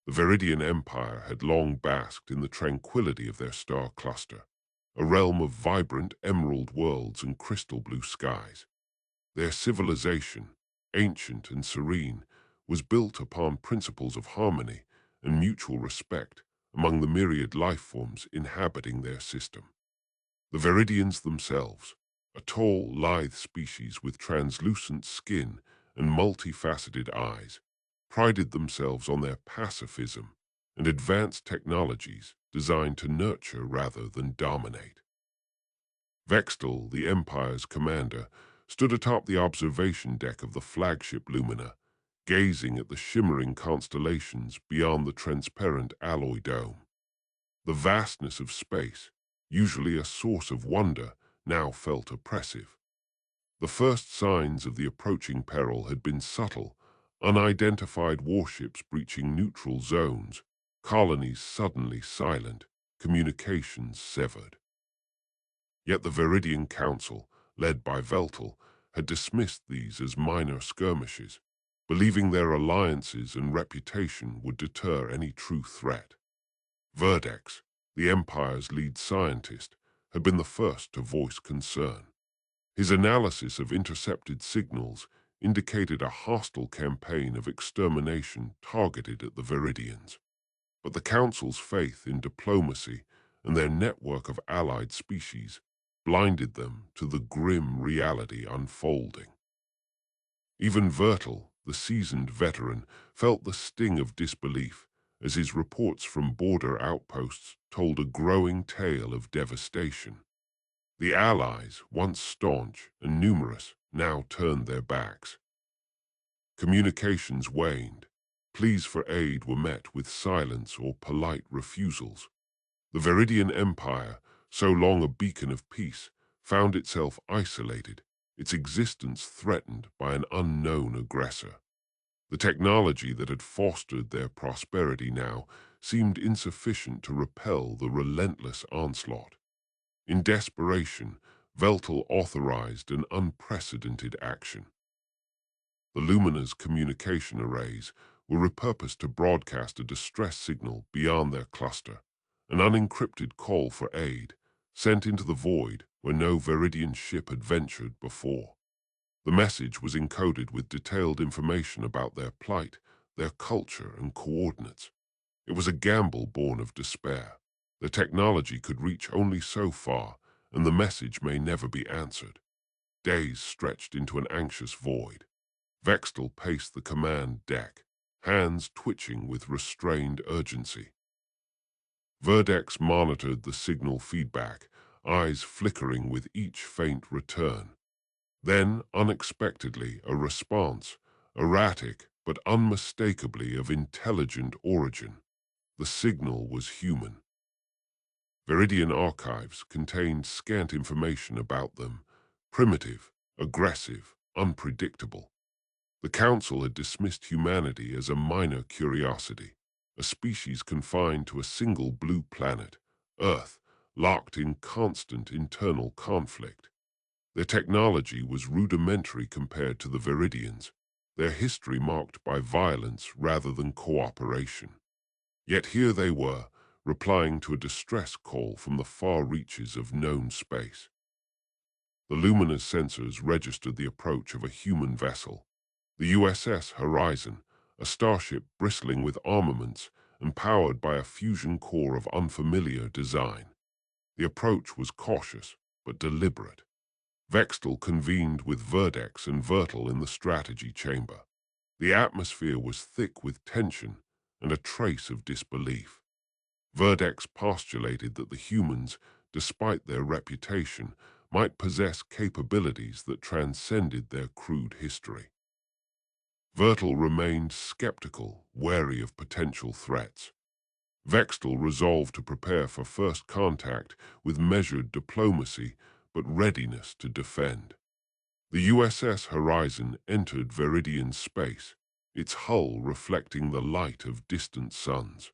The Veridian Empire had long basked in the tranquility of their star cluster, a realm of vibrant emerald worlds and crystal blue skies. Their civilization, ancient and serene, was built upon principles of harmony and mutual respect among the myriad life forms inhabiting their system. The Veridians themselves, a tall, lithe species with translucent skin and multifaceted eyes, prided themselves on their pacifism and advanced technologies designed to nurture rather than dominate. Vextal, the Empire's commander, stood atop the observation deck of the flagship Lumina, gazing at the shimmering constellations beyond the transparent alloy dome. The vastness of space, usually a source of wonder, now felt oppressive. The first signs of the approaching peril had been subtle, unidentified warships breaching neutral zones, colonies suddenly silent, communications severed. Yet the Veridian Council, led by Veltal, had dismissed these as minor skirmishes, believing their alliances and reputation would deter any true threat. Verdex, the Empire's lead scientist, had been the first to voice concern. His analysis of intercepted signals indicated a hostile campaign of extermination targeted at the Veridians. But the Council's faith in diplomacy and their network of allied species blinded them to the grim reality unfolding. Even Vertil, the seasoned veteran, felt the sting of disbelief as his reports from border outposts told a growing tale of devastation. The Allies, once staunch and numerous, now turned their backs. Communications waned. Pleas for aid were met with silence or polite refusals. The Veridian Empire, so long a beacon of peace, found itself isolated, its existence threatened by an unknown aggressor. The technology that had fostered their prosperity now seemed insufficient to repel the relentless onslaught. In desperation, Veltal authorized an unprecedented action. The Lumina's communication arrays were repurposed to broadcast a distress signal beyond their cluster, an unencrypted call for aid, sent into the void where no Veridian ship had ventured before. The message was encoded with detailed information about their plight, their culture, and coordinates. It was a gamble born of despair. The technology could reach only so far, and the message may never be answered. Days stretched into an anxious void. Vextal paced the command deck, hands twitching with restrained urgency. Verdex monitored the signal feedback, eyes flickering with each faint return. Then, unexpectedly, a response, erratic but unmistakably of intelligent origin. The signal was human. Veridian archives contained scant information about them, primitive, aggressive, unpredictable. The Council had dismissed humanity as a minor curiosity, a species confined to a single blue planet, Earth, locked in constant internal conflict. Their technology was rudimentary compared to the Veridians, their history marked by violence rather than cooperation. Yet here they were, replying to a distress call from the far reaches of known space. The Lumina's sensors registered the approach of a human vessel, the USS Horizon, a starship bristling with armaments and powered by a fusion core of unfamiliar design. The approach was cautious but deliberate. Vextal convened with Verdex and Vertil in the strategy chamber. The atmosphere was thick with tension and a trace of disbelief. Verdex postulated that the humans, despite their reputation, might possess capabilities that transcended their crude history. Vertil remained skeptical, wary of potential threats. Vextal resolved to prepare for first contact with measured diplomacy but readiness to defend. The USS Horizon entered Veridian space, its hull reflecting the light of distant suns.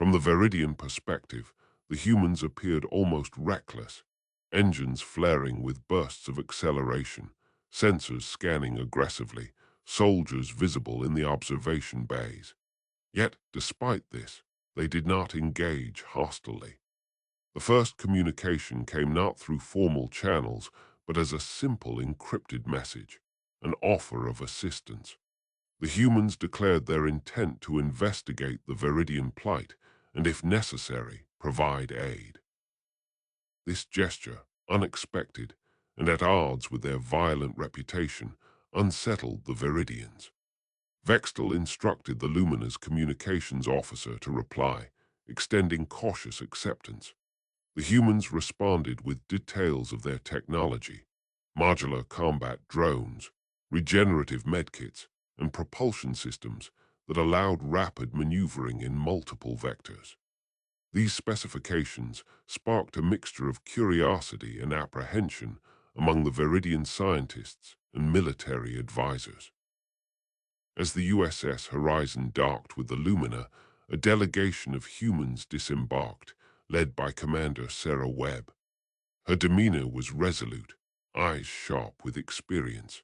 From the Veridian perspective, the humans appeared almost reckless, engines flaring with bursts of acceleration, sensors scanning aggressively, soldiers visible in the observation bays. Yet, despite this, they did not engage hostilely. The first communication came not through formal channels, but as a simple encrypted message, an offer of assistance. The humans declared their intent to investigate the Veridian plight and, if necessary, provide aid. This gesture, unexpected and at odds with their violent reputation, unsettled the Veridians. Vextel instructed the Lumina's communications officer to reply, extending cautious acceptance. The humans responded with details of their technology, modular combat drones, regenerative medkits, and propulsion systems that allowed rapid maneuvering in multiple vectors. These specifications sparked a mixture of curiosity and apprehension among the Veridian scientists and military advisors. As the USS Horizon docked with the Lumina, a delegation of humans disembarked, led by Commander Sarah Webb. Her demeanor was resolute, eyes sharp with experience.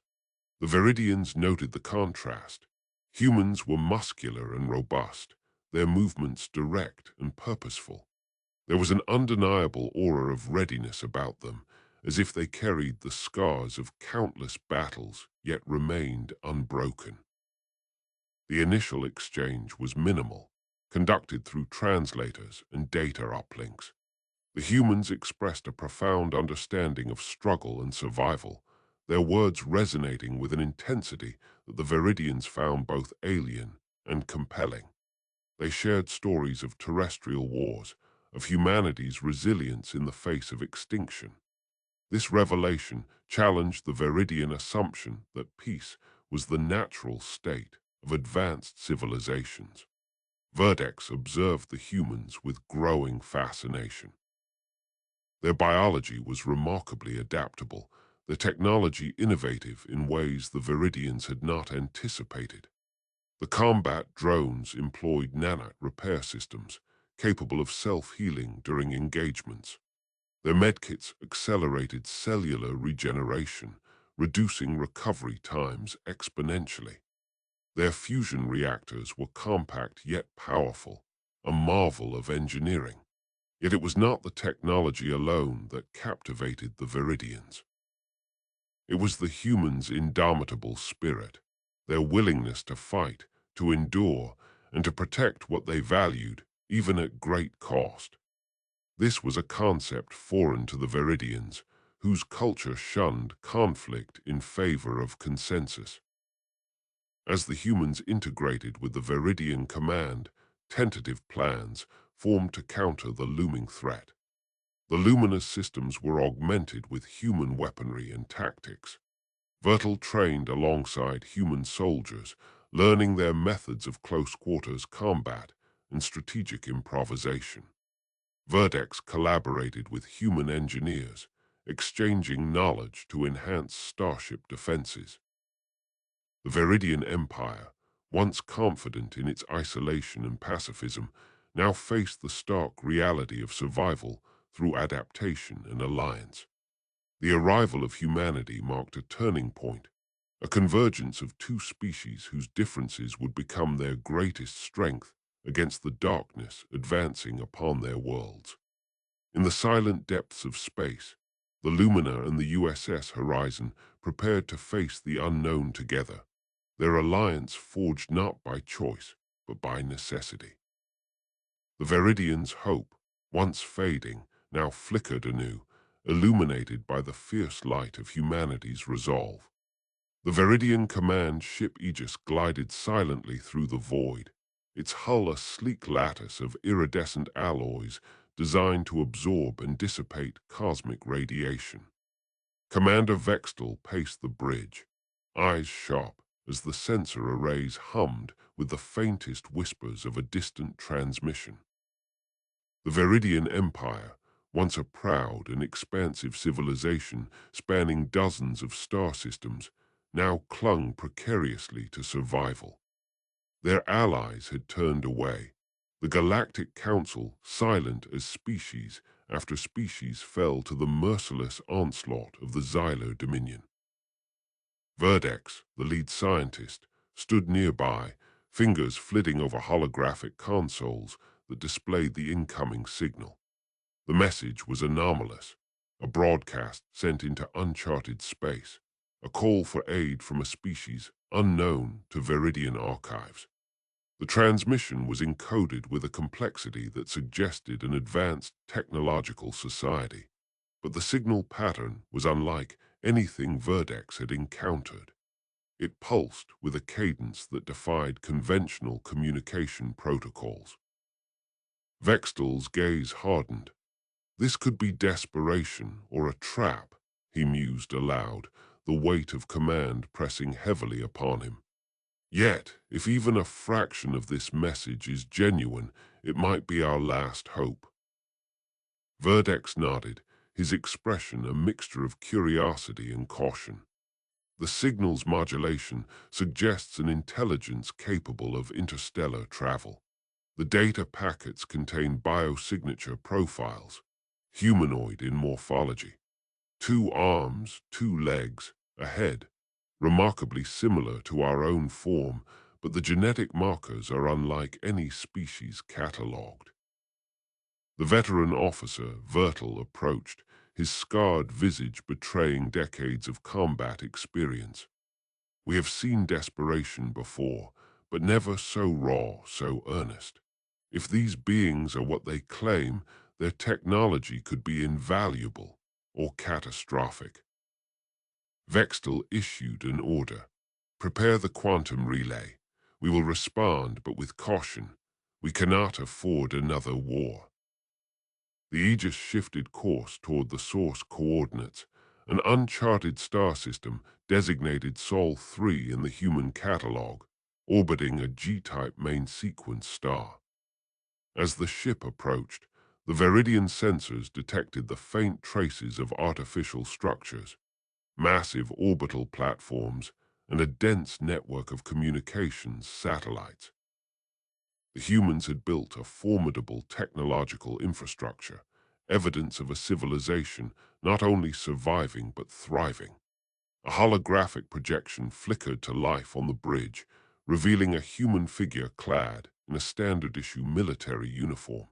The Veridians noted the contrast. Humans were muscular and robust, their movements direct and purposeful. There was an undeniable aura of readiness about them, as if they carried the scars of countless battles yet remained unbroken. The initial exchange was minimal, conducted through translators and data uplinks. The humans expressed a profound understanding of struggle and survival, their words resonating with an intensity that the Veridians found both alien and compelling. They shared stories of terrestrial wars, of humanity's resilience in the face of extinction. This revelation challenged the Veridian assumption that peace was the natural state of advanced civilizations. Verdex observed the humans with growing fascination. Their biology was remarkably adaptable, their technology innovative in ways the Veridians had not anticipated. The combat drones employed nanite repair systems, capable of self-healing during engagements. Their medkits accelerated cellular regeneration, reducing recovery times exponentially. Their fusion reactors were compact yet powerful, a marvel of engineering. Yet it was not the technology alone that captivated the Veridians. It was the humans' indomitable spirit, their willingness to fight, to endure, and to protect what they valued, even at great cost. This was a concept foreign to the Veridians, whose culture shunned conflict in favor of consensus. As the humans integrated with the Veridian command, tentative plans formed to counter the looming threat. The Luminous systems were augmented with human weaponry and tactics. Vertel trained alongside human soldiers, learning their methods of close-quarters combat and strategic improvisation. Verdex collaborated with human engineers, exchanging knowledge to enhance starship defenses. The Veridian Empire, once confident in its isolation and pacifism, now faced the stark reality of survival through adaptation and alliance. The arrival of humanity marked a turning point, a convergence of two species whose differences would become their greatest strength against the darkness advancing upon their worlds. In the silent depths of space, the Lumina and the USS Horizon prepared to face the unknown together, their alliance forged not by choice, but by necessity. The Veridians' hope, once fading, now flickered anew, illuminated by the fierce light of humanity's resolve. The Veridian command ship Aegis glided silently through the void, its hull a sleek lattice of iridescent alloys designed to absorb and dissipate cosmic radiation. Commander Vextel paced the bridge, eyes sharp as the sensor arrays hummed with the faintest whispers of a distant transmission. The Veridian Empire, once a proud and expansive civilization spanning dozens of star systems, now clung precariously to survival. Their allies had turned away, the Galactic Council silent as species after species fell to the merciless onslaught of the Xylo Dominion. Verdex, the lead scientist, stood nearby, fingers flitting over holographic consoles that displayed the incoming signal. The message was anomalous, a broadcast sent into uncharted space, a call for aid from a species unknown to Veridian archives. The transmission was encoded with a complexity that suggested an advanced technological society, but the signal pattern was unlike anything Verdex had encountered. It pulsed with a cadence that defied conventional communication protocols. Vextel's gaze hardened. This could be desperation or a trap, he mused aloud, the weight of command pressing heavily upon him. Yet, if even a fraction of this message is genuine, it might be our last hope. Verdex nodded, his expression a mixture of curiosity and caution. The signal's modulation suggests an intelligence capable of interstellar travel. The data packets contain biosignature profiles, humanoid in morphology. 2 arms, 2 legs, a head, remarkably similar to our own form, but the genetic markers are unlike any species catalogued. The veteran officer, Vertel, approached, his scarred visage betraying decades of combat experience. We have seen desperation before, but never so raw, so earnest. If these beings are what they claim, their technology could be invaluable or catastrophic. Vextel issued an order. Prepare the quantum relay. We will respond, but with caution. We cannot afford another war. The Aegis shifted course toward the source coordinates, an uncharted star system designated Sol 3 in the human catalog, orbiting a G-type main sequence star. As the ship approached, the Veridian sensors detected the faint traces of artificial structures, massive orbital platforms, and a dense network of communications satellites. The humans had built a formidable technological infrastructure, evidence of a civilization not only surviving but thriving. A holographic projection flickered to life on the bridge, revealing a human figure clad in a standard-issue military uniform.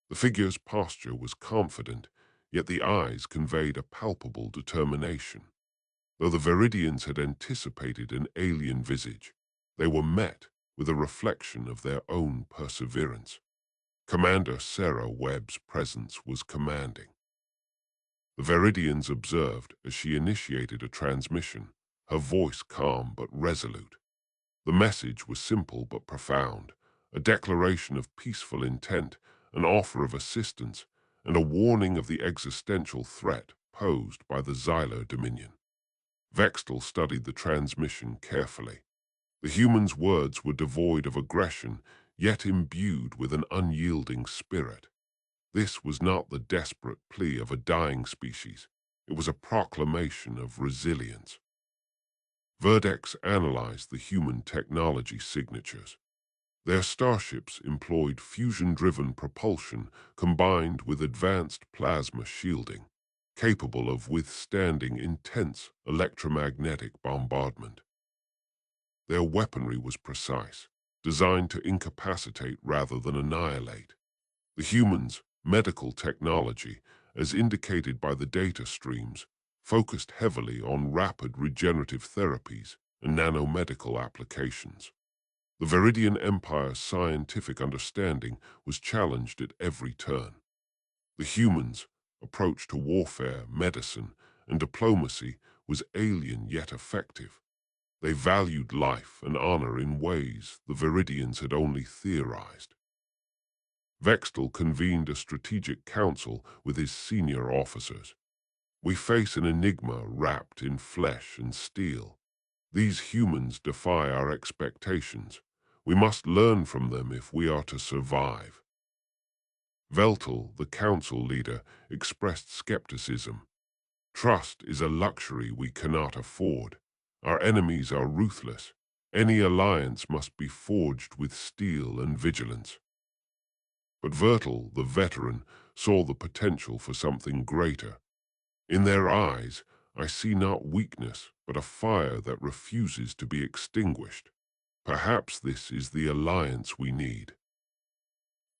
The figure's posture was confident, yet the eyes conveyed a palpable determination. Though the Veridians had anticipated an alien visage, they were met with a reflection of their own perseverance. Commander Sarah Webb's presence was commanding. The Veridians observed as she initiated a transmission, her voice calm but resolute. The message was simple but profound, a declaration of peaceful intent, an offer of assistance, and a warning of the existential threat posed by the Xyler Dominion. Vextel studied the transmission carefully. The human's words were devoid of aggression, yet imbued with an unyielding spirit. This was not the desperate plea of a dying species. It was a proclamation of resilience. Verdex analyzed the human technology signatures. Their starships employed fusion-driven propulsion combined with advanced plasma shielding, capable of withstanding intense electromagnetic bombardment. Their weaponry was precise, designed to incapacitate rather than annihilate. The humans' medical technology, as indicated by the data streams, focused heavily on rapid regenerative therapies and nanomedical applications. The Veridian Empire's scientific understanding was challenged at every turn. The humans' approach to warfare, medicine, and diplomacy was alien yet effective. They valued life and honor in ways the Veridians had only theorized. Vextel convened a strategic council with his senior officers. We face an enigma wrapped in flesh and steel. These humans defy our expectations. We must learn from them if we are to survive. Veltel, the council leader, expressed skepticism. Trust is a luxury we cannot afford. Our enemies are ruthless. Any alliance must be forged with steel and vigilance. But Vertel, the veteran, saw the potential for something greater. In their eyes, I see not weakness, but a fire that refuses to be extinguished. Perhaps this is the alliance we need.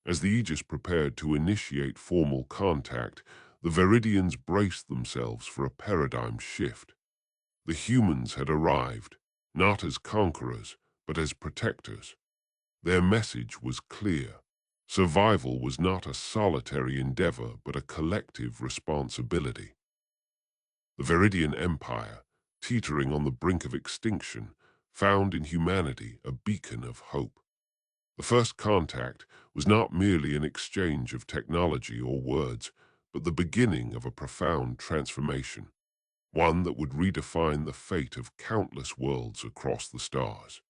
As the Aegis prepared to initiate formal contact, the Veridians braced themselves for a paradigm shift. The humans had arrived, not as conquerors, but as protectors. Their message was clear. Survival was not a solitary endeavor, but a collective responsibility. The Veridian Empire, teetering on the brink of extinction, found in humanity a beacon of hope. The first contact was not merely an exchange of technology or words, but the beginning of a profound transformation, one that would redefine the fate of countless worlds across the stars.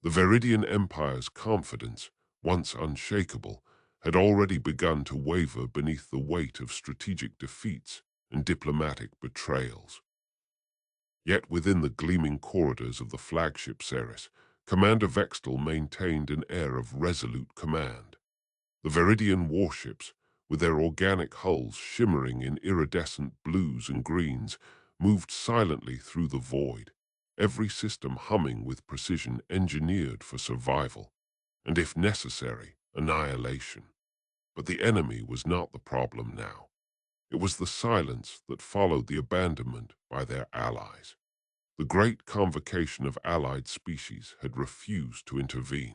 The Veridian Empire's confidence, once unshakable, had already begun to waver beneath the weight of strategic defeats and diplomatic betrayals. Yet within the gleaming corridors of the flagship Ceres, Commander Vextal maintained an air of resolute command. The Veridian warships, with their organic hulls shimmering in iridescent blues and greens, moved silently through the void, every system humming with precision engineered for survival, and if necessary, annihilation. But the enemy was not the problem now. It was the silence that followed the abandonment by their allies. The great convocation of allied species had refused to intervene.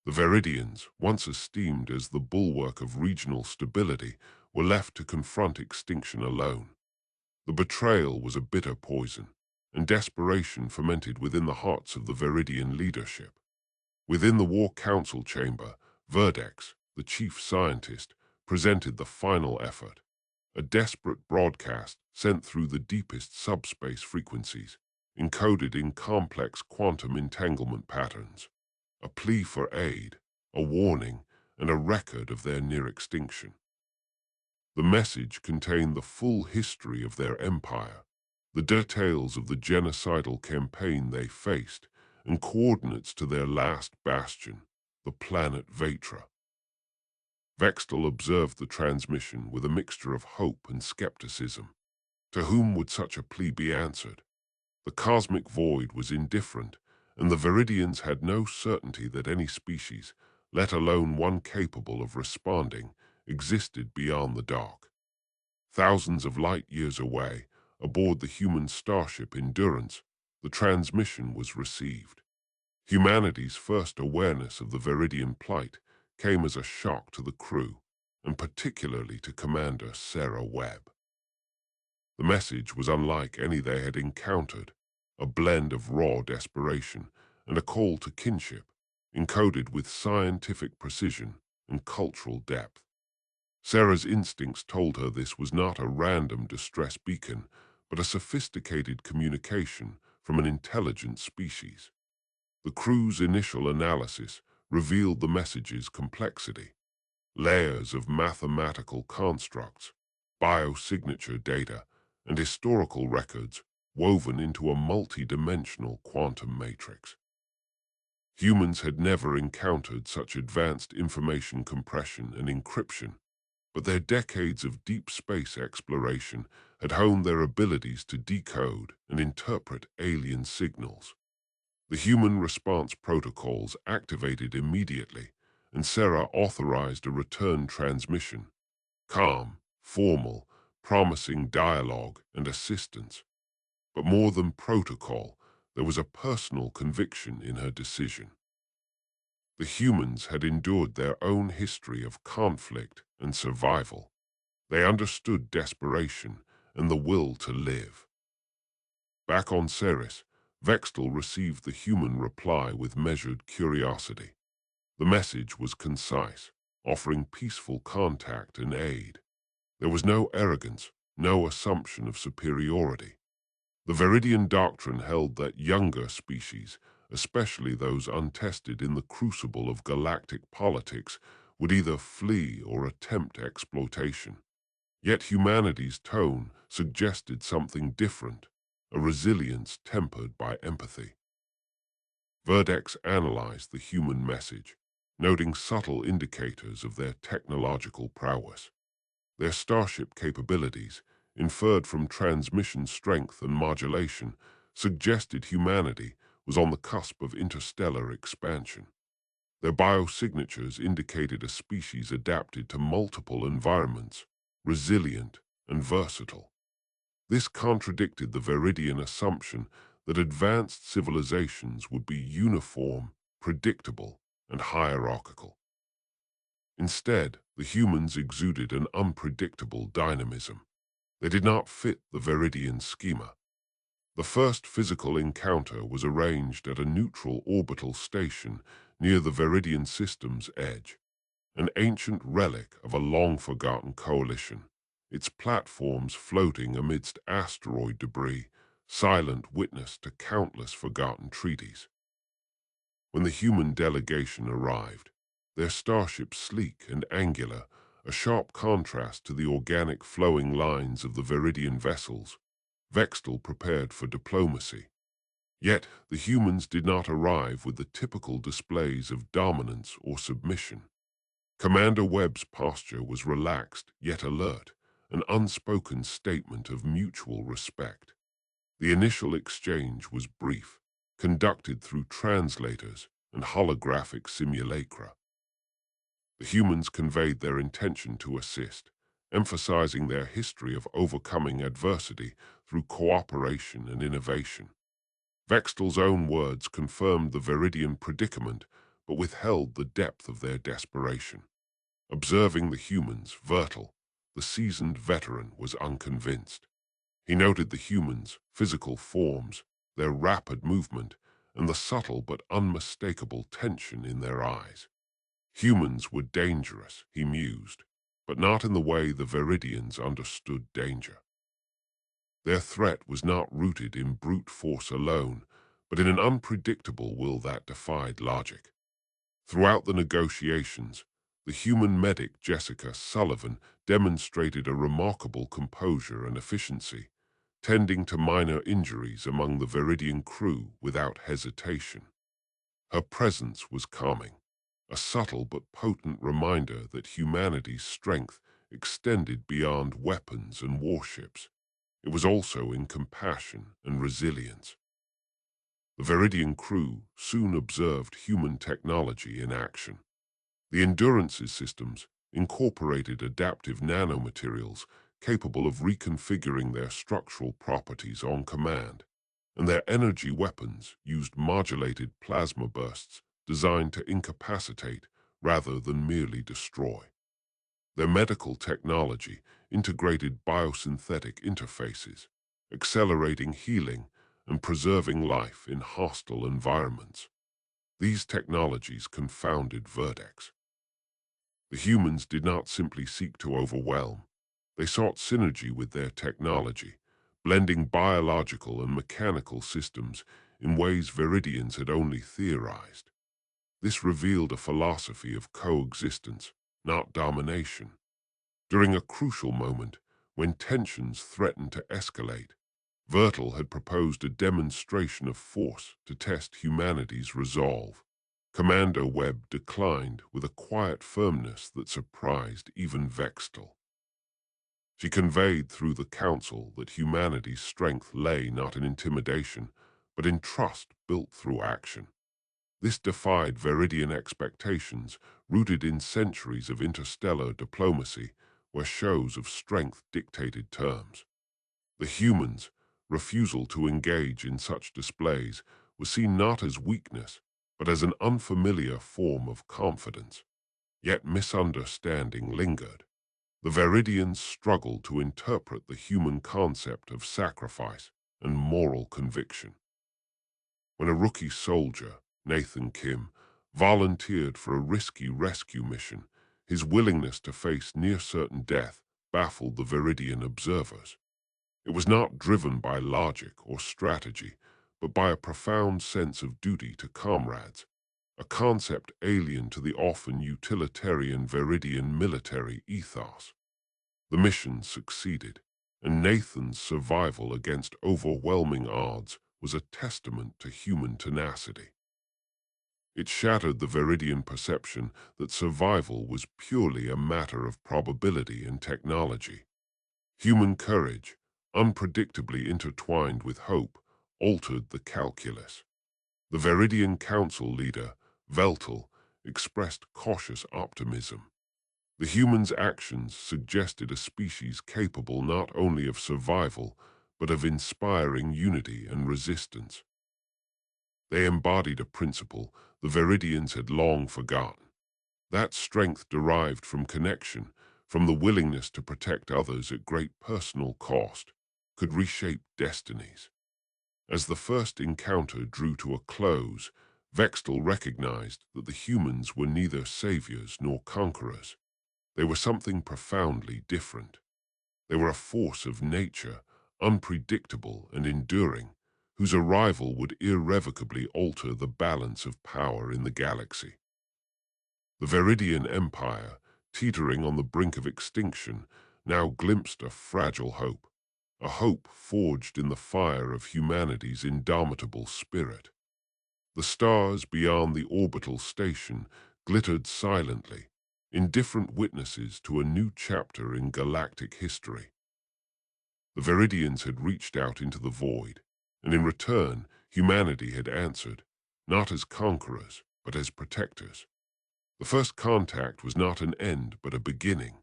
The Veridians, once esteemed as the bulwark of regional stability, were left to confront extinction alone. The betrayal was a bitter poison, and desperation fermented within the hearts of the Veridian leadership. Within the War Council chamber, Verdex, the chief scientist, presented the final effort, a desperate broadcast sent through the deepest subspace frequencies, encoded in complex quantum entanglement patterns, a plea for aid, a warning, and a record of their near extinction. The message contained the full history of their empire, the details of the genocidal campaign they faced, and coordinates to their last bastion, the planet Vetra. Vextal observed the transmission with a mixture of hope and skepticism. To whom would such a plea be answered? The cosmic void was indifferent, and the Veridians had no certainty that any species, let alone one capable of responding, existed beyond the dark. Thousands of light years away, aboard the human starship Endurance, the transmission was received. Humanity's first awareness of the Veridian plight came as a shock to the crew, and particularly to Commander Sarah Webb. The message was unlike any they had encountered, a blend of raw desperation and a call to kinship, encoded with scientific precision and cultural depth. Sarah's instincts told her this was not a random distress beacon, but a sophisticated communication from an intelligent species. The crew's initial analysis revealed the message's complexity. Layers of mathematical constructs, biosignature data, and historical records woven into a multi-dimensional quantum matrix. Humans had never encountered such advanced information compression and encryption, but their decades of deep space exploration had honed their abilities to decode and interpret alien signals. The human response protocols activated immediately, and Sarah authorized a return transmission. Calm, formal, promising dialogue and assistance. But more than protocol, there was a personal conviction in her decision. The humans had endured their own history of conflict and survival. They understood desperation and the will to live. Back on Ceres, Vextal received the human reply with measured curiosity. The message was concise, offering peaceful contact and aid. There was no arrogance, no assumption of superiority. The Veridian doctrine held that younger species, especially those untested in the crucible of galactic politics, would either flee or attempt exploitation. Yet humanity's tone suggested something different, a resilience tempered by empathy. Verdex analyzed the human message, noting subtle indicators of their technological prowess. Their starship capabilities, inferred from transmission strength and modulation, suggested humanity was on the cusp of interstellar expansion. Their biosignatures indicated a species adapted to multiple environments, resilient and versatile. This contradicted the Veridian assumption that advanced civilizations would be uniform, predictable, and hierarchical. Instead, the humans exuded an unpredictable dynamism. They did not fit the Veridian schema. The first physical encounter was arranged at a neutral orbital station near the Veridian system's edge, an ancient relic of a long-forgotten coalition, its platforms floating amidst asteroid debris, silent witness to countless forgotten treaties. When the human delegation arrived, their starship sleek and angular, a sharp contrast to the organic flowing lines of the Veridian vessels, Vextal prepared for diplomacy. Yet the humans did not arrive with the typical displays of dominance or submission. Commander Webb's posture was relaxed yet alert, an unspoken statement of mutual respect. The initial exchange was brief, conducted through translators and holographic simulacra. The humans conveyed their intention to assist, emphasizing their history of overcoming adversity through cooperation and innovation. Vextal's own words confirmed the Veridian predicament, but withheld the depth of their desperation. Observing the humans, Vertil, the seasoned veteran, was unconvinced. He noted the humans' physical forms, their rapid movement, and the subtle but unmistakable tension in their eyes. Humans were dangerous, he mused, but not in the way the Veridians understood danger. Their threat was not rooted in brute force alone, but in an unpredictable will that defied logic. Throughout the negotiations, the human medic Jessica Sullivan demonstrated a remarkable composure and efficiency, tending to minor injuries among the Veridian crew without hesitation. Her presence was calming, a subtle but potent reminder that humanity's strength extended beyond weapons and warships. It was also in compassion and resilience. The Veridian crew soon observed human technology in action. The Endurance's systems incorporated adaptive nanomaterials capable of reconfiguring their structural properties on command, and their energy weapons used modulated plasma bursts designed to incapacitate rather than merely destroy. Their medical technology integrated biosynthetic interfaces, accelerating healing and preserving life in hostile environments. These technologies confounded Verdex. The humans did not simply seek to overwhelm. They sought synergy with their technology, blending biological and mechanical systems in ways Veridians had only theorized. This revealed a philosophy of coexistence, not domination. During a crucial moment, when tensions threatened to escalate, Vertil had proposed a demonstration of force to test humanity's resolve. Commander Webb declined with a quiet firmness that surprised even Vextal. She conveyed through the council that humanity's strength lay not in intimidation, but in trust built through action. This defied Veridian expectations rooted in centuries of interstellar diplomacy where shows of strength dictated terms. The humans' refusal to engage in such displays was seen not as weakness, but as an unfamiliar form of confidence. Yet misunderstanding lingered. The Veridians struggled to interpret the human concept of sacrifice and moral conviction. When a rookie soldier, Nathan Kim, volunteered for a risky rescue mission, his willingness to face near-certain death baffled the Veridian observers. It was not driven by logic or strategy, but by a profound sense of duty to comrades, a concept alien to the often utilitarian Veridian military ethos. The mission succeeded, and Nathan's survival against overwhelming odds was a testament to human tenacity. It shattered the Veridian perception that survival was purely a matter of probability and technology. Human courage, unpredictably intertwined with hope, altered the calculus. The Veridian Council leader, Veltal, expressed cautious optimism. The humans' actions suggested a species capable not only of survival, but of inspiring unity and resistance. They embodied a principle the Veridians had long forgotten. That strength derived from connection, from the willingness to protect others at great personal cost, could reshape destinies. As the first encounter drew to a close, Vextal recognized that the humans were neither saviors nor conquerors. They were something profoundly different. They were a force of nature, unpredictable and enduring, whose arrival would irrevocably alter the balance of power in the galaxy. The Veridian Empire, teetering on the brink of extinction, now glimpsed a fragile hope, a hope forged in the fire of humanity's indomitable spirit. The stars beyond the orbital station glittered silently, indifferent witnesses to a new chapter in galactic history. The Veridians had reached out into the void, and in return, humanity had answered, not as conquerors, but as protectors. The first contact was not an end, but a beginning,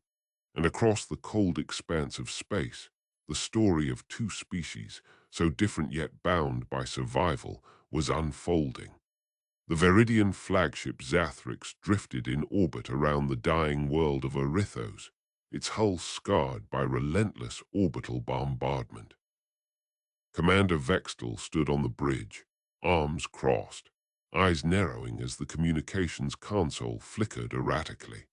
and across the cold expanse of space, the story of two species, so different yet bound by survival, was unfolding. The Veridian flagship Zathrix drifted in orbit around the dying world of Orithos, its hull scarred by relentless orbital bombardment. Commander Vextal stood on the bridge, arms crossed, eyes narrowing as the communications console flickered erratically.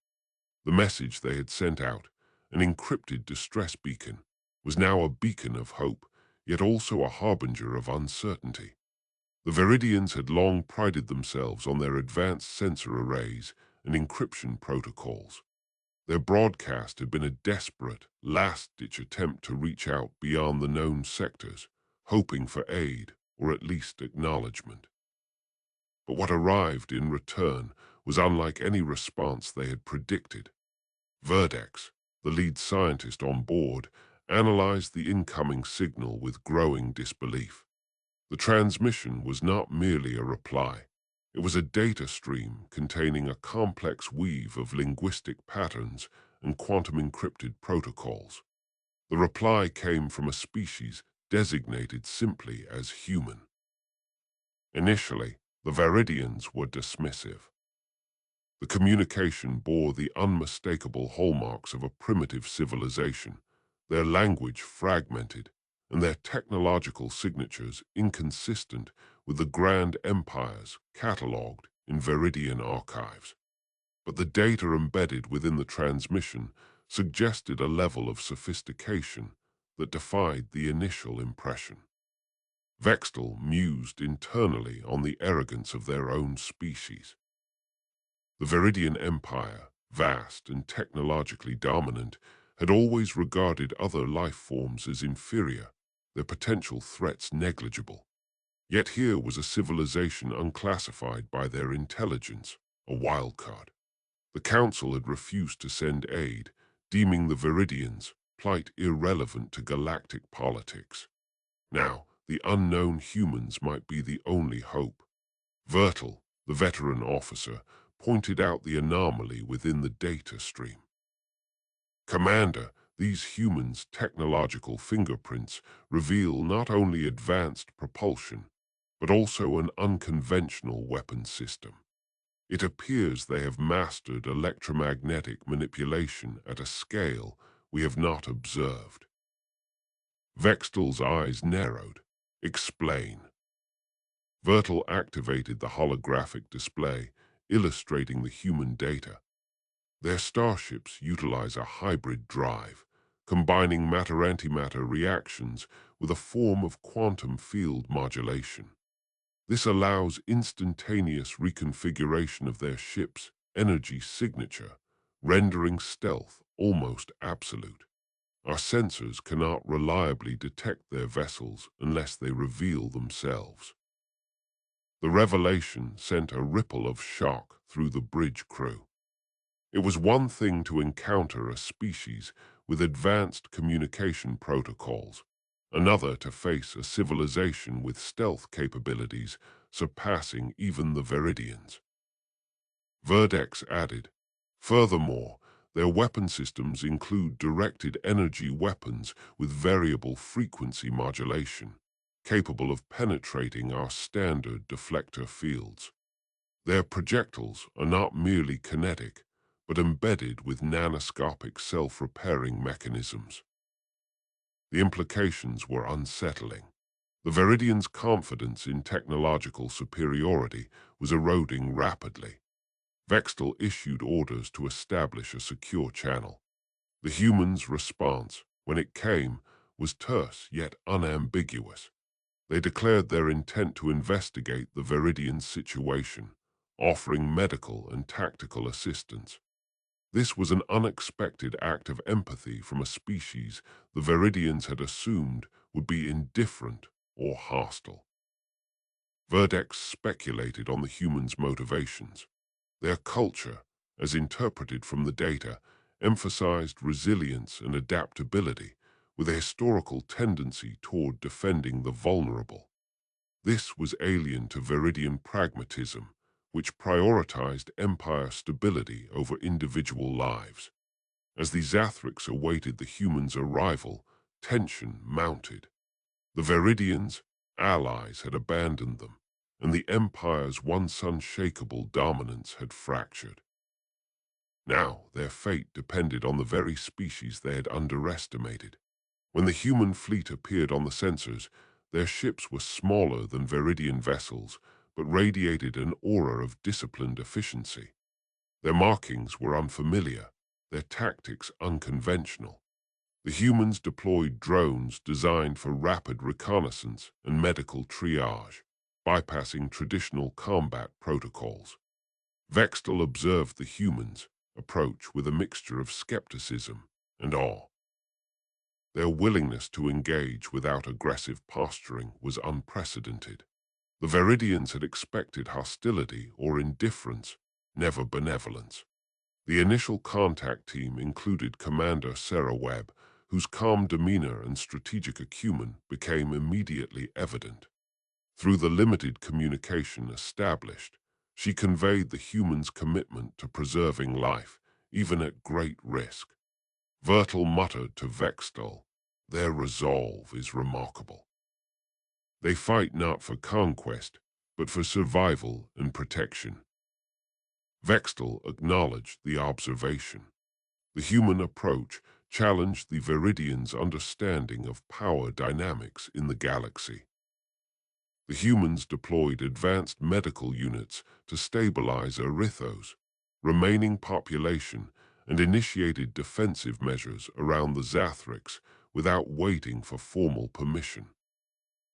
The message they had sent out, an encrypted distress beacon, was now a beacon of hope, yet also a harbinger of uncertainty. The Veridians had long prided themselves on their advanced sensor arrays and encryption protocols. Their broadcast had been a desperate, last-ditch attempt to reach out beyond the known sectors, hoping for aid or at least acknowledgement. But what arrived in return was unlike any response they had predicted. Verdex, the lead scientist on board, analyzed the incoming signal with growing disbelief. The transmission was not merely a reply. It was a data stream containing a complex weave of linguistic patterns and quantum-encrypted protocols. The reply came from a species designated simply as human. Initially, the Veridians were dismissive. The communication bore the unmistakable hallmarks of a primitive civilization, their language fragmented, and their technological signatures inconsistent with the grand empires catalogued in Veridian archives. But the data embedded within the transmission suggested a level of sophistication that defied the initial impression. Vextal mused internally on the arrogance of their own species. The Veridian Empire, vast and technologically dominant, had always regarded other life forms as inferior, their potential threats negligible. Yet here was a civilization unclassified by their intelligence, a wildcard. The Council had refused to send aid, deeming the Veridians' plight irrelevant to galactic politics. Now, the unknown humans might be the only hope. Vertil, the veteran officer, pointed out the anomaly within the data stream. Commander, these humans' technological fingerprints reveal not only advanced propulsion, but also an unconventional weapon system. It appears they have mastered electromagnetic manipulation at a scale we have not observed. Vextal's eyes narrowed. Explain. Vertil activated the holographic display, illustrating the human data. Their starships utilize a hybrid drive, combining matter-antimatter reactions with a form of quantum field modulation. This allows instantaneous reconfiguration of their ship's energy signature, rendering stealth almost absolute. Our sensors cannot reliably detect their vessels unless they reveal themselves. The revelation sent a ripple of shock through the bridge crew. It was one thing to encounter a species with advanced communication protocols, another to face a civilization with stealth capabilities surpassing even the Veridians. Verdex added, furthermore, their weapon systems include directed energy weapons with variable frequency modulation, capable of penetrating our standard deflector fields. Their projectiles are not merely kinetic, but embedded with nanoscopic self-repairing mechanisms. The implications were unsettling. The Veridians' confidence in technological superiority was eroding rapidly. Vextal issued orders to establish a secure channel. The humans' response, when it came, was terse yet unambiguous. They declared their intent to investigate the Veridian situation, offering medical and tactical assistance. This was an unexpected act of empathy from a species the Veridians had assumed would be indifferent or hostile. Verdex speculated on the humans' motivations. Their culture, as interpreted from the data, emphasized resilience and adaptability, with a historical tendency toward defending the vulnerable. This was alien to Veridian pragmatism, which prioritized empire stability over individual lives. As the Zathrix awaited the humans' arrival, tension mounted. The Veridians, allies, had abandoned them, and the Empire's once unshakable dominance had fractured. Now their fate depended on the very species they had underestimated. When the human fleet appeared on the sensors, their ships were smaller than Veridian vessels, but radiated an aura of disciplined efficiency. Their markings were unfamiliar, their tactics unconventional. The humans deployed drones designed for rapid reconnaissance and medical triage, bypassing traditional combat protocols. Vextal observed the humans' approach with a mixture of skepticism and awe. Their willingness to engage without aggressive posturing was unprecedented. The Veridians had expected hostility or indifference, never benevolence. The initial contact team included Commander Sarah Webb, whose calm demeanor and strategic acumen became immediately evident. Through the limited communication established, she conveyed the humans' commitment to preserving life, even at great risk. Vertil muttered to Vextal, "Their resolve is remarkable. They fight not for conquest, but for survival and protection." Vextal acknowledged the observation. The human approach challenged the Veridians' understanding of power dynamics in the galaxy. The humans deployed advanced medical units to stabilize Erythos' remaining population and initiated defensive measures around the Zathrix without waiting for formal permission.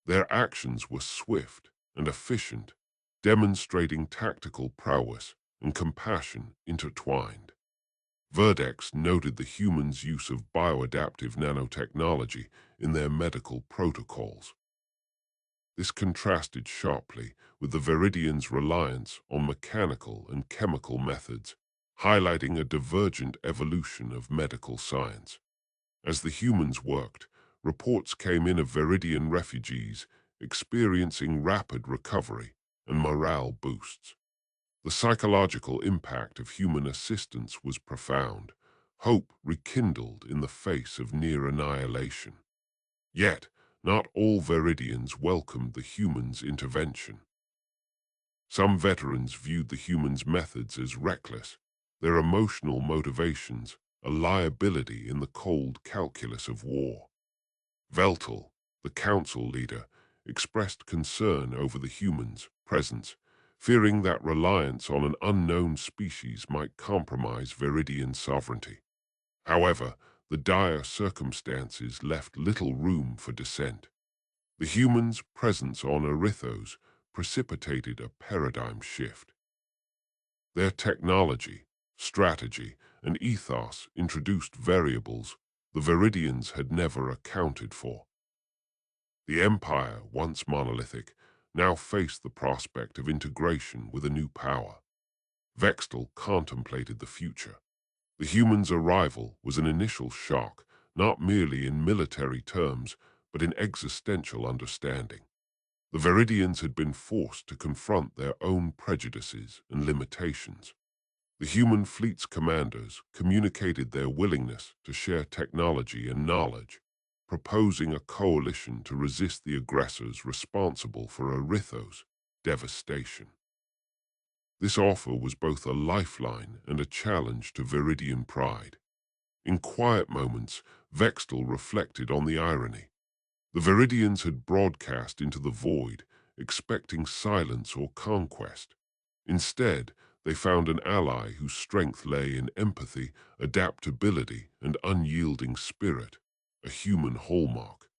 Their actions were swift and efficient, demonstrating tactical prowess and compassion intertwined. Verdex noted the humans' use of bioadaptive nanotechnology in their medical protocols. This contrasted sharply with the Veridians' reliance on mechanical and chemical methods, highlighting a divergent evolution of medical science. As the humans worked, reports came in of Veridian refugees experiencing rapid recovery and morale boosts. The psychological impact of human assistance was profound, hope rekindled in the face of near annihilation. Yet, not all Veridians welcomed the humans' intervention. Some veterans viewed the humans' methods as reckless, their emotional motivations a liability in the cold calculus of war. Veltal, the council leader, expressed concern over the humans' presence, fearing that reliance on an unknown species might compromise Veridian sovereignty. However, the dire circumstances left little room for dissent. The humans' presence on Erythos precipitated a paradigm shift. Their technology, strategy, and ethos introduced variables the Veridians had never accounted for. The Empire, once monolithic, now faced the prospect of integration with a new power. Vextal contemplated the future. The humans' arrival was an initial shock, not merely in military terms, but in existential understanding. The Veridians had been forced to confront their own prejudices and limitations. The human fleet's commanders communicated their willingness to share technology and knowledge, proposing a coalition to resist the aggressors responsible for Aritho's devastation. This offer was both a lifeline and a challenge to Veridian pride. In quiet moments, Vextal reflected on the irony. The Veridians had broadcast into the void, expecting silence or conquest. Instead, they found an ally whose strength lay in empathy, adaptability, and unyielding spirit, a human hallmark.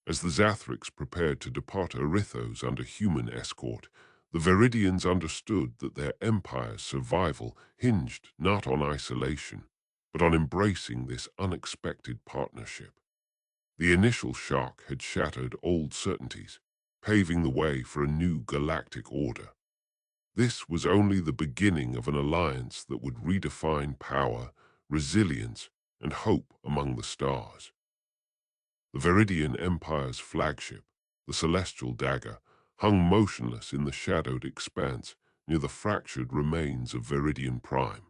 As the Zathrix prepared to depart Arythos under human escort, the Veridians understood that their empire's survival hinged not on isolation, but on embracing this unexpected partnership. The initial shock had shattered old certainties, paving the way for a new galactic order. This was only the beginning of an alliance that would redefine power, resilience, and hope among the stars. The Veridian Empire's flagship, the Celestial Dagger, hung motionless in the shadowed expanse near the fractured remains of Veridian Prime.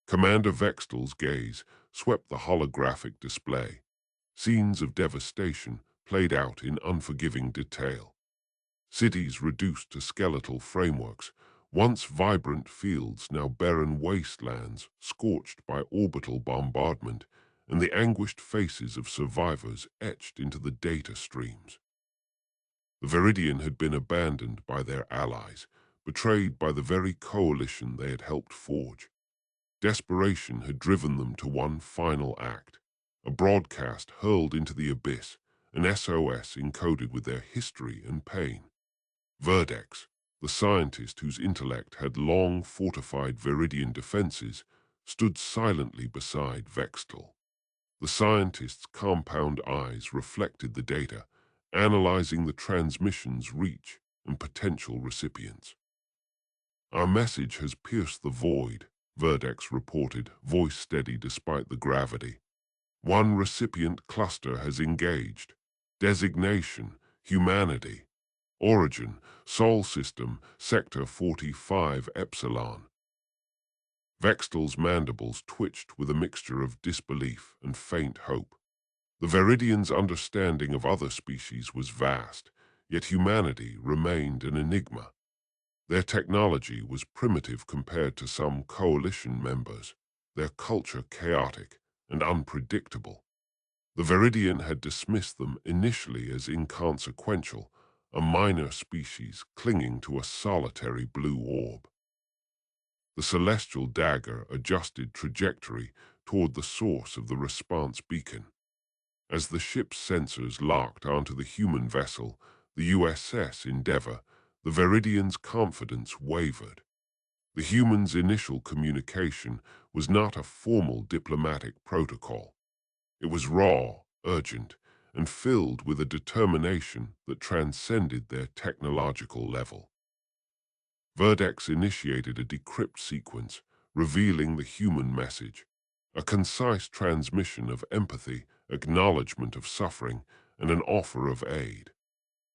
Commander Vextal's gaze swept the holographic display. Scenes of devastation played out in unforgiving detail. Cities reduced to skeletal frameworks, once vibrant fields now barren wastelands scorched by orbital bombardment, and the anguished faces of survivors etched into the data streams. The Veridian had been abandoned by their allies, betrayed by the very coalition they had helped forge. Desperation had driven them to one final act, a broadcast hurled into the abyss, an SOS encoded with their history and pain. Verdex, the scientist whose intellect had long fortified Veridian defenses, stood silently beside Vextal. The scientist's compound eyes reflected the data, analyzing the transmission's reach and potential recipients. "Our message has pierced the void," Verdex reported, voice steady despite the gravity. "One recipient cluster has engaged. Designation, humanity. Origin, Sol System, Sector 45 Epsilon." Vextal's mandibles twitched with a mixture of disbelief and faint hope. The Veridians' understanding of other species was vast, yet humanity remained an enigma. Their technology was primitive compared to some coalition members, their culture chaotic and unpredictable. The Veridian had dismissed them initially as inconsequential, a minor species clinging to a solitary blue orb. The celestial dagger adjusted trajectory toward the source of the response beacon. As the ship's sensors locked onto the human vessel, the USS Endeavour, the Veridian's confidence wavered. The humans' initial communication was not a formal diplomatic protocol. It was raw, urgent, and filled with a determination that transcended their technological level. Verdex initiated a decrypt sequence, revealing the human message, a concise transmission of empathy, acknowledgement of suffering, and an offer of aid.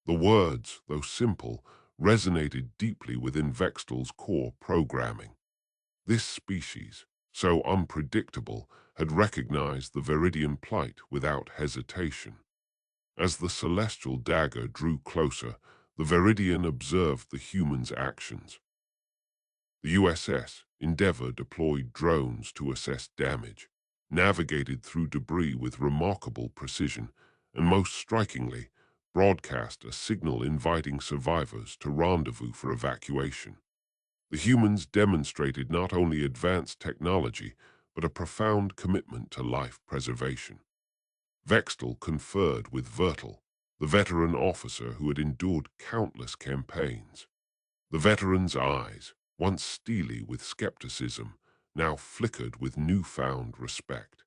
The words, though simple, resonated deeply within Vextal's core programming. This species, so unpredictable, had recognized the Veridian plight without hesitation. As the celestial dagger drew closer, the Veridian observed the human's actions. The USS Endeavour deployed drones to assess damage, navigated through debris with remarkable precision, and most strikingly, broadcast a signal inviting survivors to rendezvous for evacuation. The humans demonstrated not only advanced technology, but a profound commitment to life preservation. Vextal conferred with Vertil, the veteran officer who had endured countless campaigns. The veteran's eyes, once steely with skepticism, now flickered with newfound respect.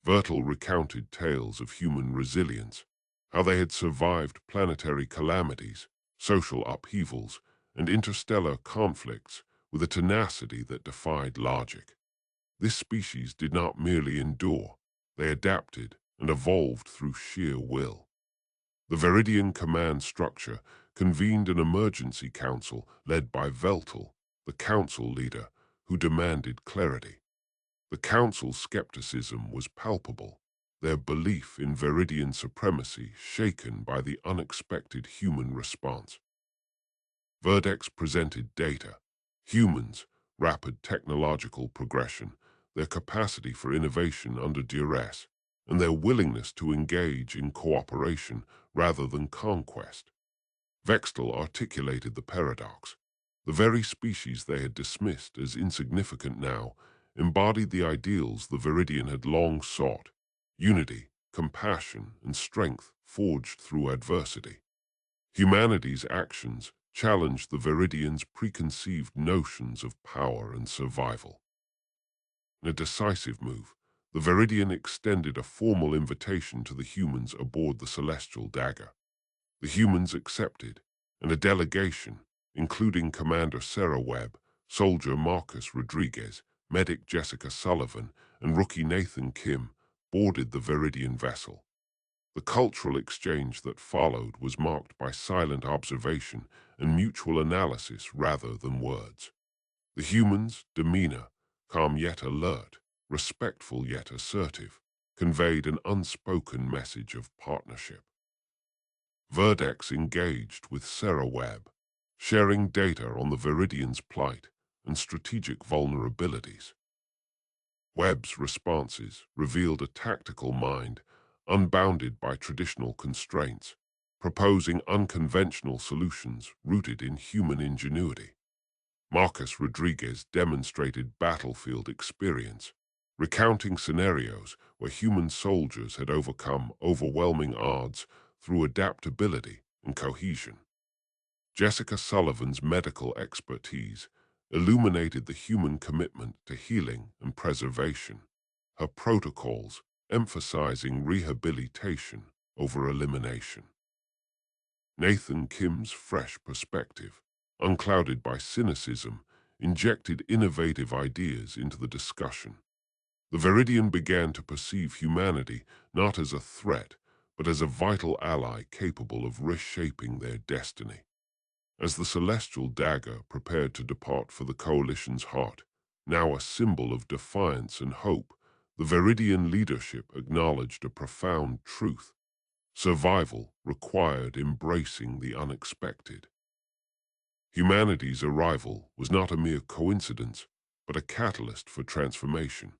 Vertil recounted tales of human resilience, how they had survived planetary calamities, social upheavals, and interstellar conflicts with a tenacity that defied logic. This species did not merely endure, they adapted and evolved through sheer will. The Veridian command structure convened an emergency council led by Veltal, the council leader, who demanded clarity. The council's skepticism was palpable, their belief in Veridian supremacy shaken by the unexpected human response. Verdex presented data, humans, rapid technological progression, their capacity for innovation under duress, and their willingness to engage in cooperation rather than conquest. Vextal articulated the paradox. The very species they had dismissed as insignificant now embodied the ideals the Veridian had long sought: unity, compassion, and strength forged through adversity. Humanity's actions challenged the Veridians' preconceived notions of power and survival. In a decisive move, the Veridian extended a formal invitation to the humans aboard the Celestial Dagger. The humans accepted, and a delegation, including Commander Sarah Webb, Soldier Marcus Rodriguez, Medic Jessica Sullivan, and Rookie Nathan Kim, boarded the Veridian vessel. The cultural exchange that followed was marked by silent observation and mutual analysis rather than words. The humans' demeanor, calm yet alert, respectful yet assertive, conveyed an unspoken message of partnership. Verdex engaged with Sarah Webb, sharing data on the Veridians' plight and strategic vulnerabilities. Webb's responses revealed a tactical mind unbounded by traditional constraints, proposing unconventional solutions rooted in human ingenuity. Marcus Rodriguez demonstrated battlefield experience, recounting scenarios where human soldiers had overcome overwhelming odds through adaptability and cohesion. Jessica Sullivan's medical expertise illuminated the human commitment to healing and preservation, her protocols emphasizing rehabilitation over elimination. Nathan Kim's fresh perspective, unclouded by cynicism, injected innovative ideas into the discussion. The Veridian began to perceive humanity not as a threat, but as a vital ally capable of reshaping their destiny. As the Celestial Dagger prepared to depart for the Coalition's heart, now a symbol of defiance and hope, the Veridian leadership acknowledged a profound truth. Survival required embracing the unexpected. Humanity's arrival was not a mere coincidence, but a catalyst for transformation.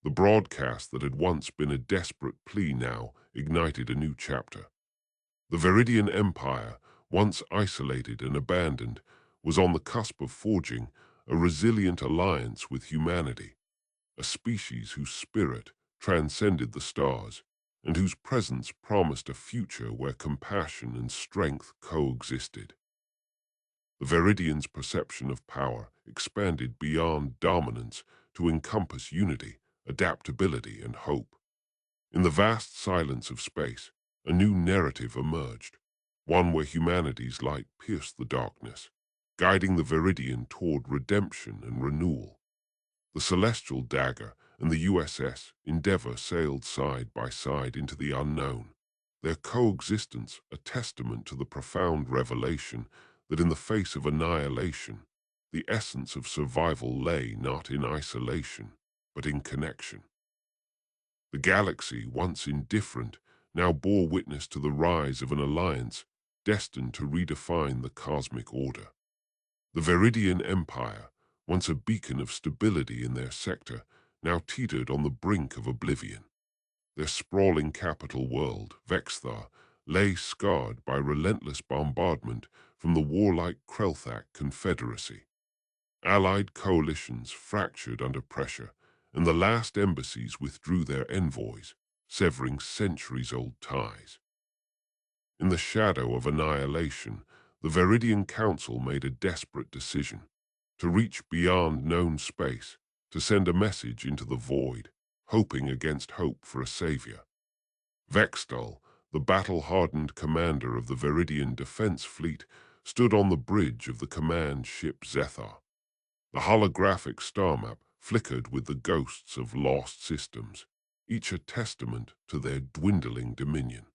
The broadcast that had once been a desperate plea now ignited a new chapter. The Veridian Empire, once isolated and abandoned, was on the cusp of forging a resilient alliance with humanity, a species whose spirit transcended the stars and whose presence promised a future where compassion and strength coexisted. The Veridians' perception of power expanded beyond dominance to encompass unity, adaptability, and hope. In the vast silence of space, a new narrative emerged, one where humanity's light pierced the darkness, guiding the Veridian toward redemption and renewal. The Celestial Dagger and the USS Endeavour sailed side by side into the unknown, their coexistence a testament to the profound revelation that in the face of annihilation, the essence of survival lay not in isolation, but in connection. The galaxy, once indifferent, now bore witness to the rise of an alliance destined to redefine the cosmic order. The Veridian Empire, once a beacon of stability in their sector, now teetered on the brink of oblivion. Their sprawling capital world, Vexthar, lay scarred by relentless bombardment from the warlike Krelthak Confederacy. Allied coalitions fractured under pressure, and the last embassies withdrew their envoys, severing centuries-old ties. In the shadow of annihilation, the Veridian Council made a desperate decision: to reach beyond known space, to send a message into the void, hoping against hope for a savior. Vextal, the battle-hardened commander of the Veridian Defense Fleet, stood on the bridge of the command ship Zethar. The holographic star map flickered with the ghosts of lost systems, each a testament to their dwindling dominion.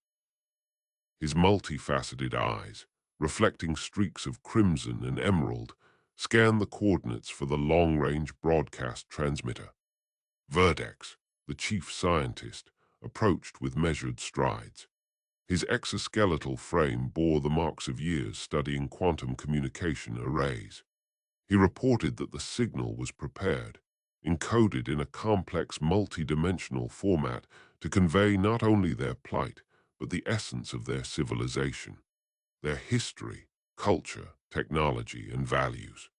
His multifaceted eyes, reflecting streaks of crimson and emerald, scanned the coordinates for the long-range broadcast transmitter. Verdex, the chief scientist, approached with measured strides. His exoskeletal frame bore the marks of years studying quantum communication arrays. He reported that the signal was prepared, encoded in a complex multi-dimensional format to convey not only their plight, but the essence of their civilization, their history, culture, technology, and values.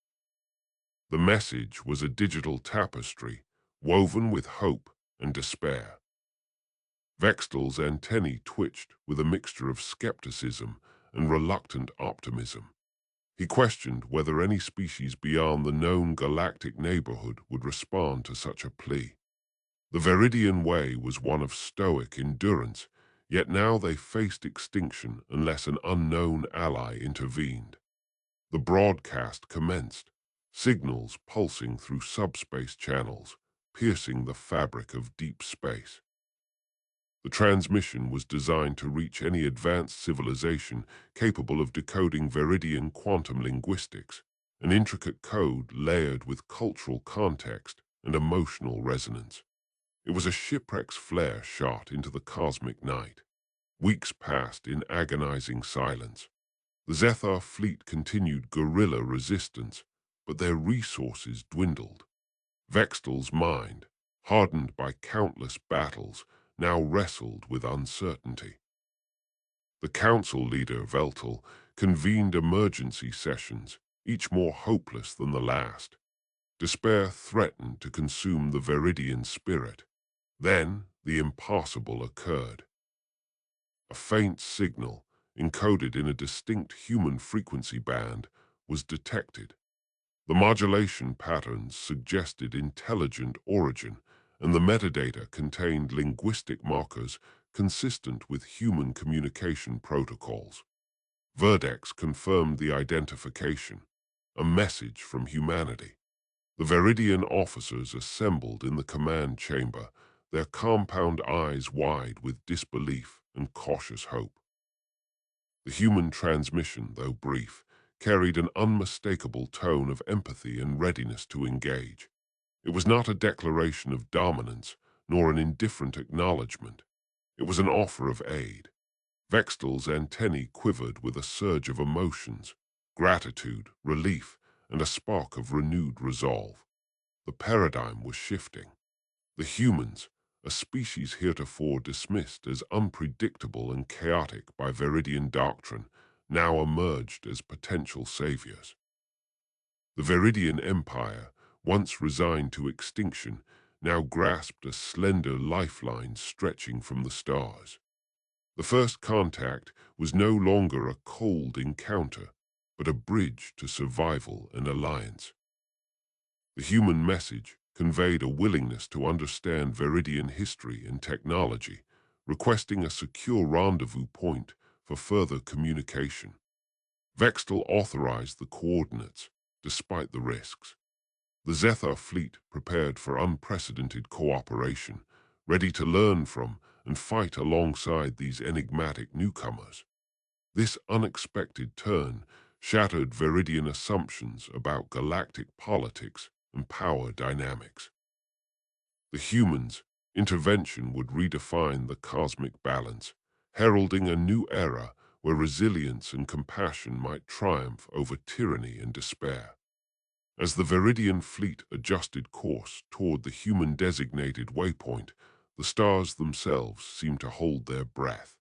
The message was a digital tapestry woven with hope and despair. Vextel's antennae twitched with a mixture of skepticism and reluctant optimism. He questioned whether any species beyond the known galactic neighborhood would respond to such a plea. The Veridian way was one of stoic endurance, yet now they faced extinction unless an unknown ally intervened. The broadcast commenced, signals pulsing through subspace channels, piercing the fabric of deep space. The transmission was designed to reach any advanced civilization capable of decoding Veridian quantum linguistics, an intricate code layered with cultural context and emotional resonance. It was a shipwreck's flare shot into the cosmic night. Weeks passed in agonizing silence. The Zethar fleet continued guerrilla resistance, but their resources dwindled. Vextel's mind, hardened by countless battles, now wrestled with uncertainty. The council leader, Veltel, convened emergency sessions, each more hopeless than the last. Despair threatened to consume the Veridian spirit. Then the impossible occurred. A faint signal, encoded in a distinct human frequency band, was detected. The modulation patterns suggested intelligent origin, and the metadata contained linguistic markers consistent with human communication protocols. Verdex confirmed the identification, a message from humanity. The Veridian officers assembled in the command chamber, their compound eyes wide with disbelief and cautious hope. The human transmission, though brief, carried an unmistakable tone of empathy and readiness to engage. It was not a declaration of dominance, nor an indifferent acknowledgement. It was an offer of aid. Vextel's antennae quivered with a surge of emotions, gratitude, relief, and a spark of renewed resolve. The paradigm was shifting. The humans, a species heretofore dismissed as unpredictable and chaotic by Veridian doctrine, now emerged as potential saviors. The Veridian Empire, once resigned to extinction, now grasped a slender lifeline stretching from the stars. The first contact was no longer a cold encounter, but a bridge to survival and alliance. The human message conveyed a willingness to understand Veridian history and technology, requesting a secure rendezvous point for further communication. Vextel authorized the coordinates, despite the risks. The Zethar fleet prepared for unprecedented cooperation, ready to learn from and fight alongside these enigmatic newcomers. This unexpected turn shattered Veridian assumptions about galactic politics and power dynamics. The humans' intervention would redefine the cosmic balance, heralding a new era where resilience and compassion might triumph over tyranny and despair. As the Veridian fleet adjusted course toward the human-designated waypoint, the stars themselves seemed to hold their breath.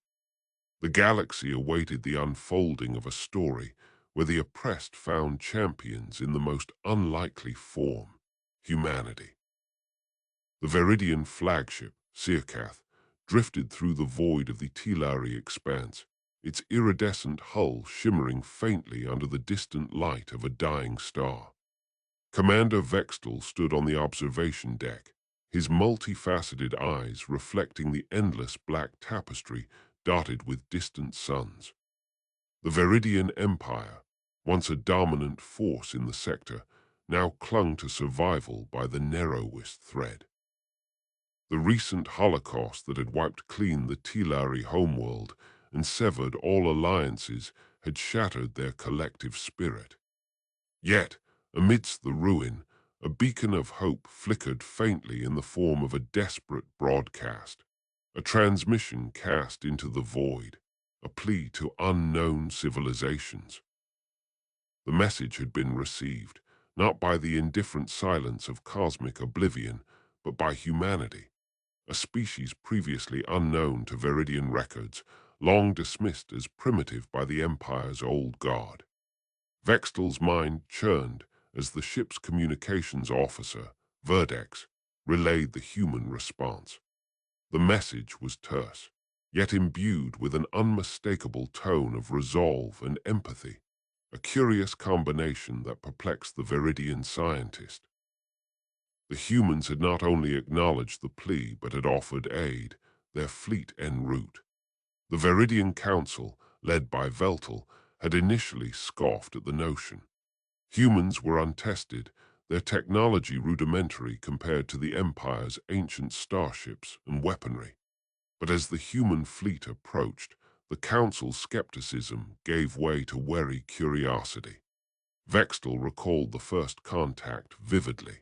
The galaxy awaited the unfolding of a story where the oppressed found champions in the most unlikely form, humanity. The Veridian flagship, Circath, drifted through the void of the Telari expanse, its iridescent hull shimmering faintly under the distant light of a dying star. Commander Vextel stood on the observation deck, his multifaceted eyes reflecting the endless black tapestry dotted with distant suns. The Veridian Empire, once a dominant force in the sector, now clung to survival by the narrowest thread. The recent Holocaust that had wiped clean the Tilari homeworld and severed all alliances had shattered their collective spirit. Yet, amidst the ruin, a beacon of hope flickered faintly in the form of a desperate broadcast, a transmission cast into the void, a plea to unknown civilizations. The message had been received, not by the indifferent silence of cosmic oblivion, but by humanity, a species previously unknown to Veridian records, long dismissed as primitive by the Empire's old guard. Vextel's mind churned as the ship's communications officer, Verdex, relayed the human response. The message was terse, yet imbued with an unmistakable tone of resolve and empathy, a curious combination that perplexed the Veridian scientist. The humans had not only acknowledged the plea but had offered aid, their fleet en route. The Veridian Council, led by Veltel, had initially scoffed at the notion. Humans were untested, their technology rudimentary compared to the Empire's ancient starships and weaponry. But as the human fleet approached, the Council's skepticism gave way to wary curiosity. Vextel recalled the first contact vividly.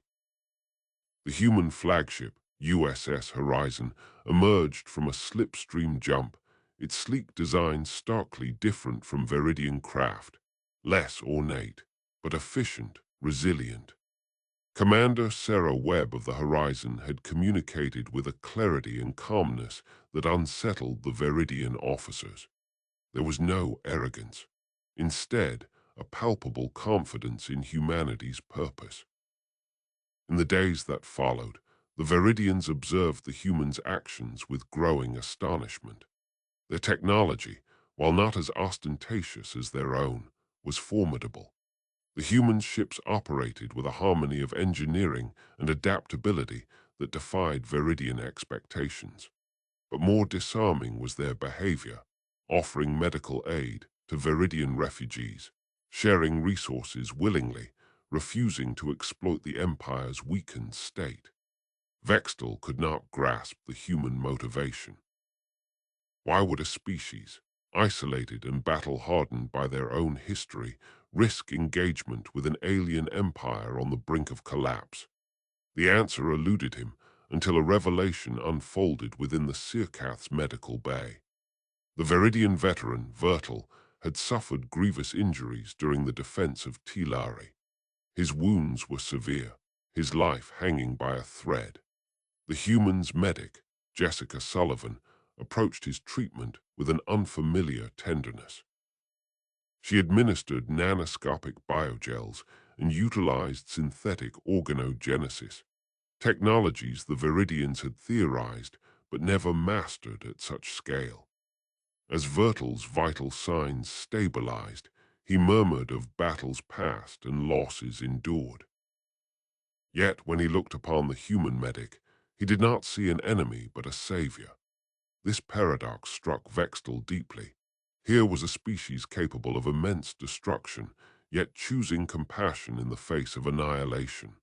The human flagship, USS Horizon, emerged from a slipstream jump, its sleek design starkly different from Veridian craft, less ornate, but efficient, resilient. Commander Sarah Webb of the Horizon had communicated with a clarity and calmness that unsettled the Veridian officers. There was no arrogance. Instead, a palpable confidence in humanity's purpose. In the days that followed, the Veridians observed the humans' actions with growing astonishment. Their technology, while not as ostentatious as their own, was formidable. The human ships operated with a harmony of engineering and adaptability that defied Veridian expectations. But more disarming was their behavior, offering medical aid to Veridian refugees, sharing resources willingly, refusing to exploit the Empire's weakened state. Vextel could not grasp the human motivation. Why would a species, isolated and battle-hardened by their own history, risk engagement with an alien empire on the brink of collapse? The answer eluded him until a revelation unfolded within the Sirkath's medical bay. The Veridian veteran, Vertel, had suffered grievous injuries during the defense of Tilari. His wounds were severe, his life hanging by a thread. The human's medic, Jessica Sullivan, approached his treatment with an unfamiliar tenderness. She administered nanoscopic biogels and utilized synthetic organogenesis, technologies the Veridians had theorized but never mastered at such scale. As Vertel's vital signs stabilized, he murmured of battles past and losses endured. Yet when he looked upon the human medic, he did not see an enemy but a savior. This paradox struck Vextel deeply. Here was a species capable of immense destruction, yet choosing compassion in the face of annihilation.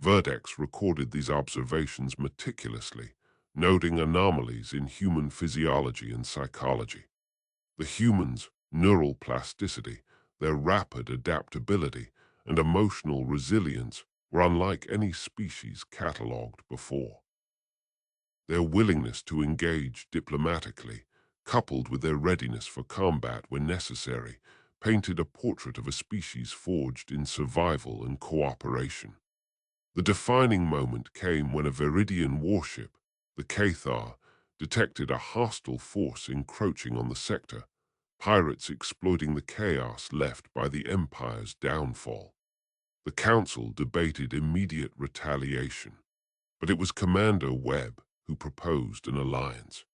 Verdex recorded these observations meticulously, noting anomalies in human physiology and psychology. The humans' neural plasticity, their rapid adaptability, and emotional resilience were unlike any species catalogued before. Their willingness to engage diplomatically, coupled with their readiness for combat when necessary, painted a portrait of a species forged in survival and cooperation. The defining moment came when a Veridian warship, the Cathar, detected a hostile force encroaching on the sector, pirates exploiting the chaos left by the Empire's downfall. The Council debated immediate retaliation, but it was Commander Webb who proposed an alliance.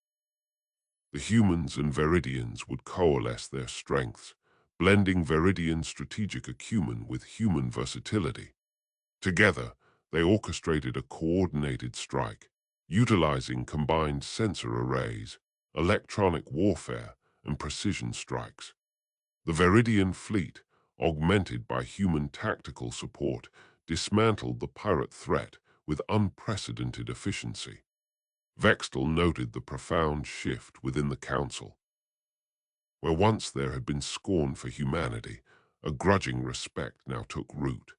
The humans and Veridians would coalesce their strengths, blending Veridian strategic acumen with human versatility. Together, they orchestrated a coordinated strike, utilizing combined sensor arrays, electronic warfare, and precision strikes. The Veridian fleet, augmented by human tactical support, dismantled the pirate threat with unprecedented efficiency. Vextel noted the profound shift within the council. Where once there had been scorn for humanity, a grudging respect now took root.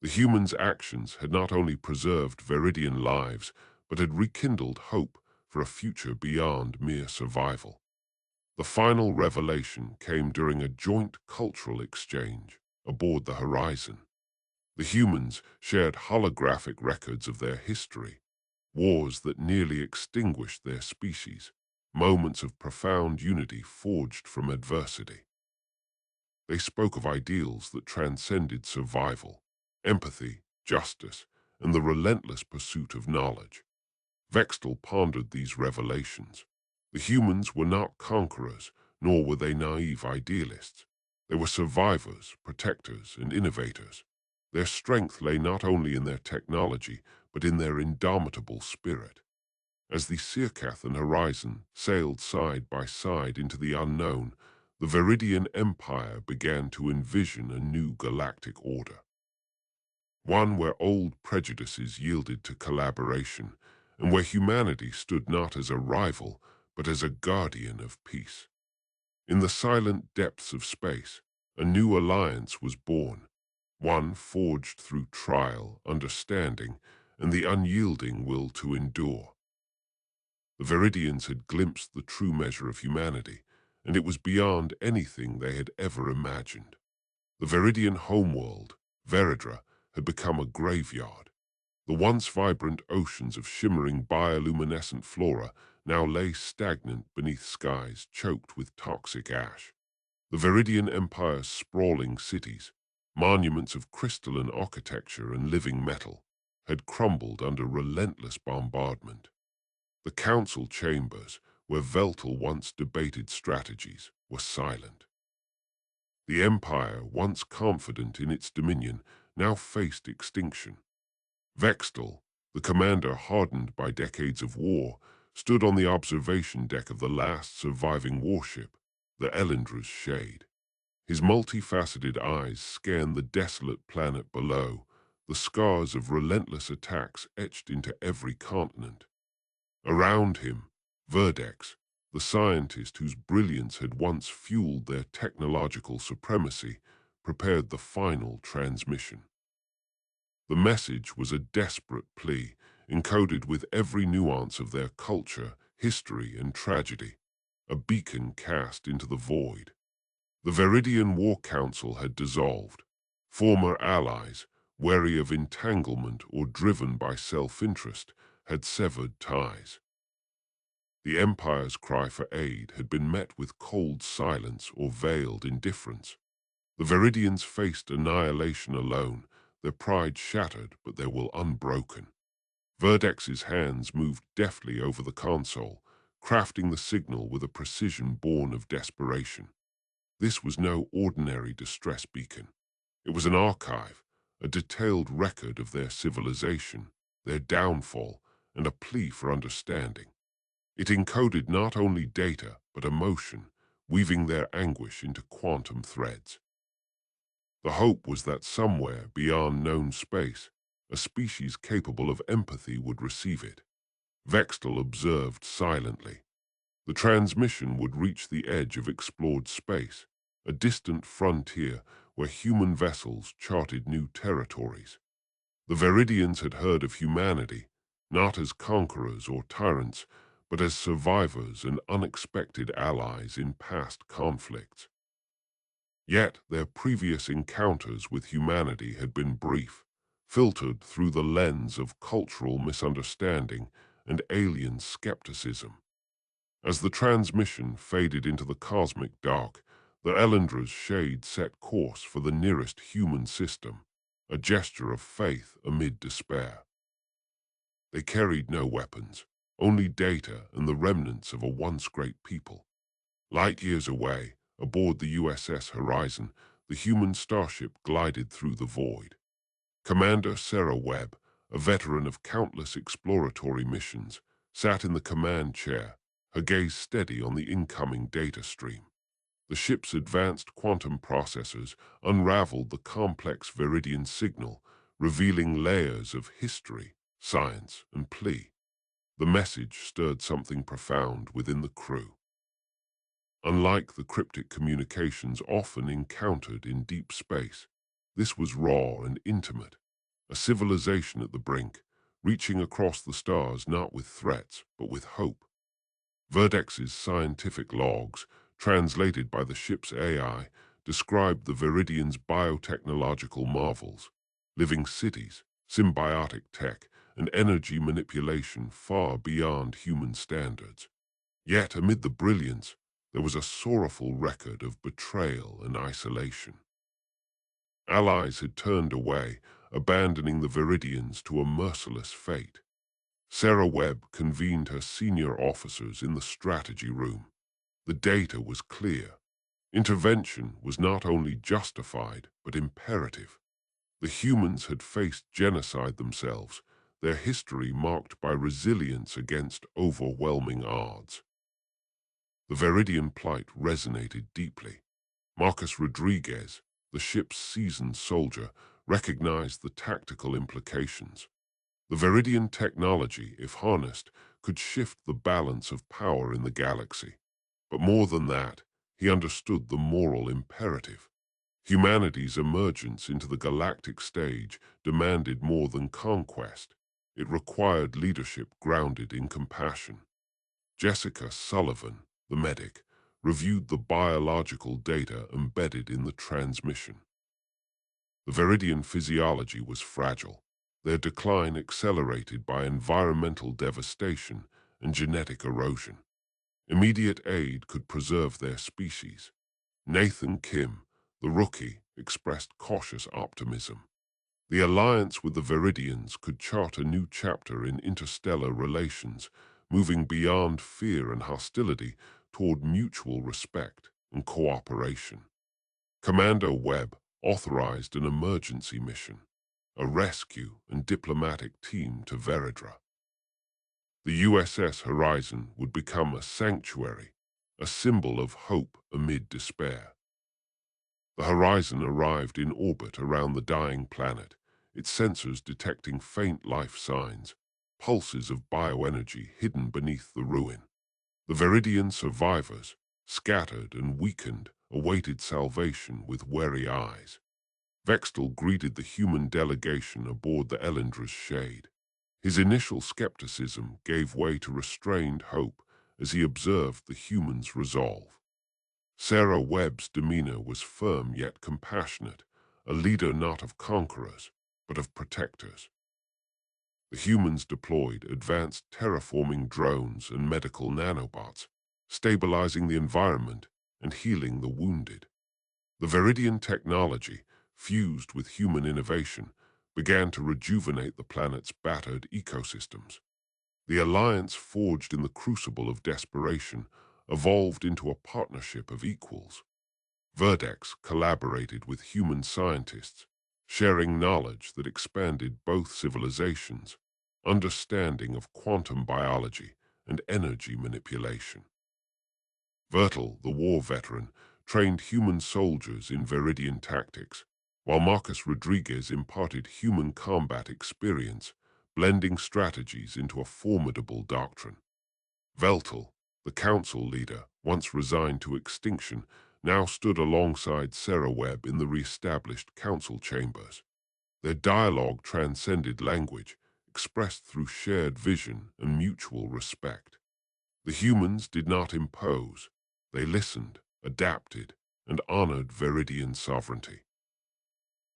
The humans' actions had not only preserved Veridian lives, but had rekindled hope for a future beyond mere survival. The final revelation came during a joint cultural exchange aboard the Horizon. The humans shared holographic records of their history, wars that nearly extinguished their species, moments of profound unity forged from adversity. They spoke of ideals that transcended survival, empathy, justice, and the relentless pursuit of knowledge. Vextel pondered these revelations. The humans were not conquerors, nor were they naive idealists. They were survivors, protectors, and innovators. Their strength lay not only in their technology, but in their indomitable spirit. As the Circath and Horizon sailed side by side into the unknown, the Veridian Empire began to envision a new galactic order. One where old prejudices yielded to collaboration, and where humanity stood not as a rival, but as a guardian of peace. In the silent depths of space, a new alliance was born, one forged through trial, understanding, and the unyielding will to endure. The Veridians had glimpsed the true measure of humanity, and it was beyond anything they had ever imagined. The Veridian homeworld, Veridra, had become a graveyard. The once vibrant oceans of shimmering bioluminescent flora now lay stagnant beneath skies choked with toxic ash. The Veridian Empire's sprawling cities, monuments of crystalline architecture and living metal, had crumbled under relentless bombardment. The council chambers, where Veltal once debated strategies, were silent. The Empire, once confident in its dominion, now faced extinction. Vextel, the commander hardened by decades of war, stood on the observation deck of the last surviving warship, the Elindra's Shade. His multifaceted eyes scanned the desolate planet below, the scars of relentless attacks etched into every continent. Around him, Verdex, the scientist whose brilliance had once fueled their technological supremacy, prepared the final transmission. The message was a desperate plea, encoded with every nuance of their culture, history, and tragedy, a beacon cast into the void. The Veridian War Council had dissolved. Former allies, wary of entanglement or driven by self-interest, had severed ties. The Empire's cry for aid had been met with cold silence or veiled indifference. The Veridians faced annihilation alone, their pride shattered but their will unbroken. Verdex's hands moved deftly over the console, crafting the signal with a precision born of desperation. This was no ordinary distress beacon. It was an archive, a detailed record of their civilization, their downfall, and a plea for understanding. It encoded not only data, but emotion, weaving their anguish into quantum threads. The hope was that somewhere beyond known space, a species capable of empathy would receive it. Vextel observed silently. The transmission would reach the edge of explored space, a distant frontier where human vessels charted new territories. The Veridians had heard of humanity, not as conquerors or tyrants, but as survivors and unexpected allies in past conflicts. Yet their previous encounters with humanity had been brief, filtered through the lens of cultural misunderstanding and alien skepticism. As the transmission faded into the cosmic dark, the Elindra's Shade set course for the nearest human system, a gesture of faith amid despair. They carried no weapons, only data and the remnants of a once great people. Light years away, aboard the USS Horizon, the human starship glided through the void. Commander Sarah Webb, a veteran of countless exploratory missions, sat in the command chair, her gaze steady on the incoming data stream. The ship's advanced quantum processors unraveled the complex Veridian signal, revealing layers of history, science, and plea. The message stirred something profound within the crew. Unlike the cryptic communications often encountered in deep space, this was raw and intimate, a civilization at the brink, reaching across the stars not with threats, but with hope. Verdex's scientific logs, translated by the ship's AI, described the Veridian's biotechnological marvels, living cities, symbiotic tech, and energy manipulation far beyond human standards. Yet, amid the brilliance, there was a sorrowful record of betrayal and isolation. Allies had turned away, abandoning the Veridians to a merciless fate. Sarah Webb convened her senior officers in the strategy room. The data was clear. Intervention was not only justified, but imperative. The humans had faced genocide themselves, their history marked by resilience against overwhelming odds. The Veridian plight resonated deeply. Marcus Rodriguez, the ship's seasoned soldier, recognized the tactical implications. The Veridian technology, if harnessed, could shift the balance of power in the galaxy. But more than that, he understood the moral imperative. Humanity's emergence into the galactic stage demanded more than conquest. It required leadership grounded in compassion. Jessica Sullivan, the medic, reviewed the biological data embedded in the transmission. The Veridian physiology was fragile, their decline accelerated by environmental devastation and genetic erosion. Immediate aid could preserve their species. Nathan Kim, the rookie, expressed cautious optimism. The alliance with the Veridians could chart a new chapter in interstellar relations, moving beyond fear and hostility toward mutual respect and cooperation. Commander Webb authorized an emergency mission, a rescue and diplomatic team to Veridra. The USS Horizon would become a sanctuary, a symbol of hope amid despair. The Horizon arrived in orbit around the dying planet, its sensors detecting faint life signs, pulses of bioenergy hidden beneath the ruin. The Veridian survivors, scattered and weakened, awaited salvation with wary eyes. Vextal greeted the human delegation aboard the Elendra's shade. His initial skepticism gave way to restrained hope as he observed the humans' resolve. Sarah Webb's demeanor was firm yet compassionate, a leader not of conquerors, but of protectors. The humans deployed advanced terraforming drones and medical nanobots, stabilizing the environment and healing the wounded. The Veridian technology, fused with human innovation, began to rejuvenate the planet's battered ecosystems. The alliance forged in the crucible of desperation evolved into a partnership of equals. Verdex collaborated with human scientists, sharing knowledge that expanded both civilizations, understanding of quantum biology and energy manipulation. Vertel, the war veteran, trained human soldiers in Veridian tactics, while Marcus Rodriguez imparted human combat experience, blending strategies into a formidable doctrine. Veltel, the council leader, once resigned to extinction, now stood alongside Sarah Webb in the re-established council chambers. Their dialogue transcended language, expressed through shared vision and mutual respect. The humans did not impose. They listened, adapted, and honored Veridian sovereignty.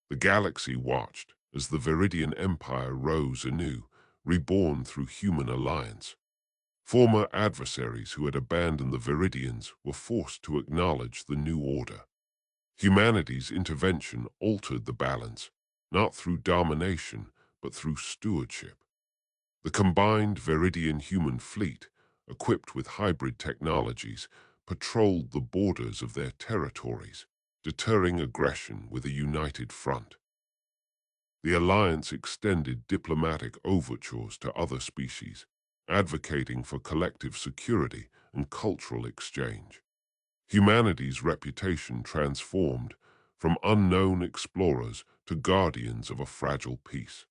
The galaxy watched as the Veridian Empire rose anew, reborn through human alliance. Former adversaries who had abandoned the Veridians were forced to acknowledge the new order. Humanity's intervention altered the balance, not through domination, but through stewardship. The combined Veridian human fleet, equipped with hybrid technologies, patrolled the borders of their territories, deterring aggression with a united front. The alliance extended diplomatic overtures to other species, advocating for collective security and cultural exchange. Humanity's reputation transformed from unknown explorers to guardians of a fragile peace.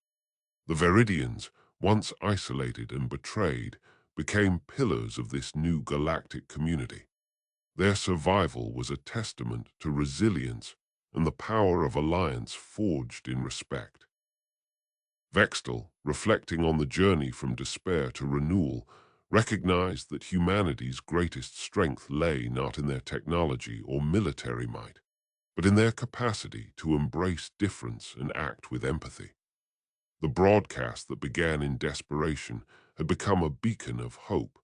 The Veridians, once isolated and betrayed, became pillars of this new galactic community. Their survival was a testament to resilience and the power of alliance forged in respect. Vextel, reflecting on the journey from despair to renewal, recognized that humanity's greatest strength lay not in their technology or military might, but in their capacity to embrace difference and act with empathy. The broadcast that began in desperation had become a beacon of hope,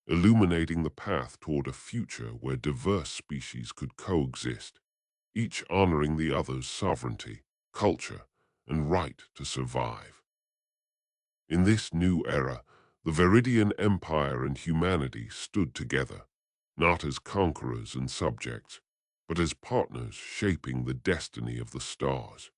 illuminating the path toward a future where diverse species could coexist, each honoring the other's sovereignty, culture, and right to survive. In this new era, the Veridian Empire and humanity stood together, not as conquerors and subjects, but as partners shaping the destiny of the stars.